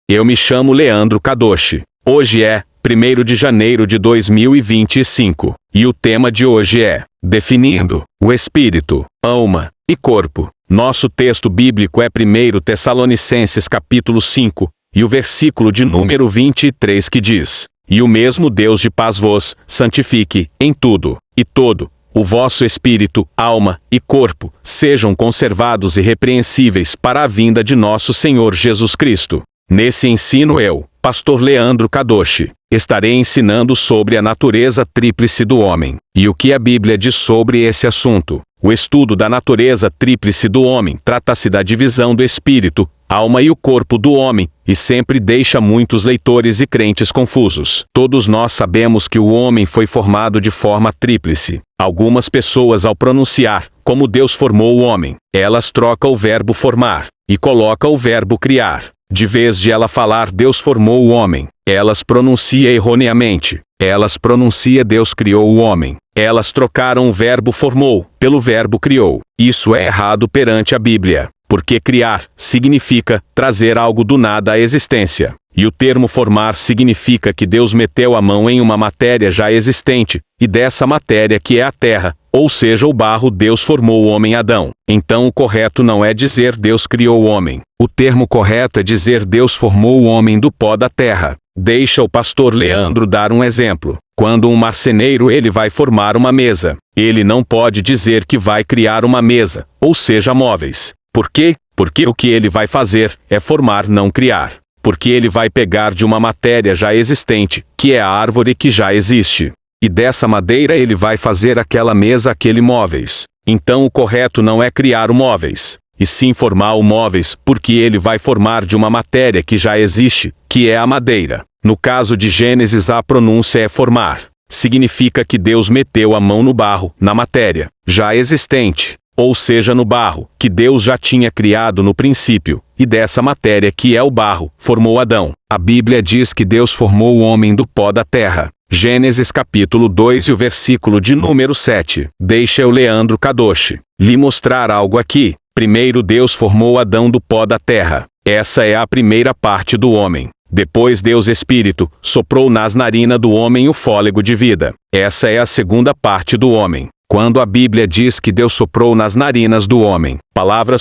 Eu me chamo Leandro Kadoshi. Hoje é 1º de janeiro de 2025. E o tema de hoje é definindo o espírito, alma e corpo. Nosso texto bíblico é 1 Tessalonicenses capítulo 5, e o versículo de número 23 que diz: E o mesmo Deus de paz vos santifique em tudo, e todo o vosso espírito, alma e corpo sejam conservados irrepreensíveis para a vinda de nosso Senhor Jesus Cristo. Nesse ensino eu, pastor Leandro Kadoshi, estarei ensinando sobre a natureza tríplice do homem, e o que a Bíblia diz sobre esse assunto. O estudo da natureza tríplice do homem trata-se da divisão do espírito, alma e o corpo do homem, e sempre deixa muitos leitores e crentes confusos. Todos nós sabemos que o homem foi formado de forma tríplice. Algumas pessoas, ao pronunciar como Deus formou o homem, elas trocam o verbo formar e colocam o verbo criar. De vez de ela falar Deus formou o homem, elas pronunciam erroneamente. Elas pronunciam Deus criou o homem. Elas trocaram o verbo formou pelo verbo criou. Isso é errado perante a Bíblia, porque criar significa trazer algo do nada à existência. E o termo formar significa que Deus meteu a mão em uma matéria já existente, e dessa matéria que é a terra, ou seja o barro, Deus formou o homem Adão. Então o correto não é dizer Deus criou o homem. O termo correto é dizer Deus formou o homem do pó da terra. Deixa o pastor Leandro dar um exemplo. Quando um marceneiro ele vai formar uma mesa, ele não pode dizer que vai criar uma mesa, ou seja móveis. Por quê? Porque o que ele vai fazer é formar, não criar. Porque ele vai pegar de uma matéria já existente, que é a árvore que já existe. E dessa madeira ele vai fazer aquela mesa, aquele móveis. Então o correto não é criar o móveis, e sim formar o móveis, porque ele vai formar de uma matéria que já existe, que é a madeira. No caso de Gênesis a pronúncia é formar. Significa que Deus meteu a mão no barro, na matéria já existente, ou seja no barro, que Deus já tinha criado no princípio, e dessa matéria que é o barro, formou Adão. A Bíblia diz que Deus formou o homem do pó da terra. Gênesis capítulo 2 e o versículo de número 7. Deixa eu, Leandro Kadoshi, lhe mostrar algo aqui. Primeiro Deus formou Adão do pó da terra. Essa é a primeira parte do homem. Depois Deus Espírito soprou nas narinas do homem o fôlego de vida. Essa é a segunda parte do homem. Quando a Bíblia diz que Deus soprou nas narinas do homem, palavra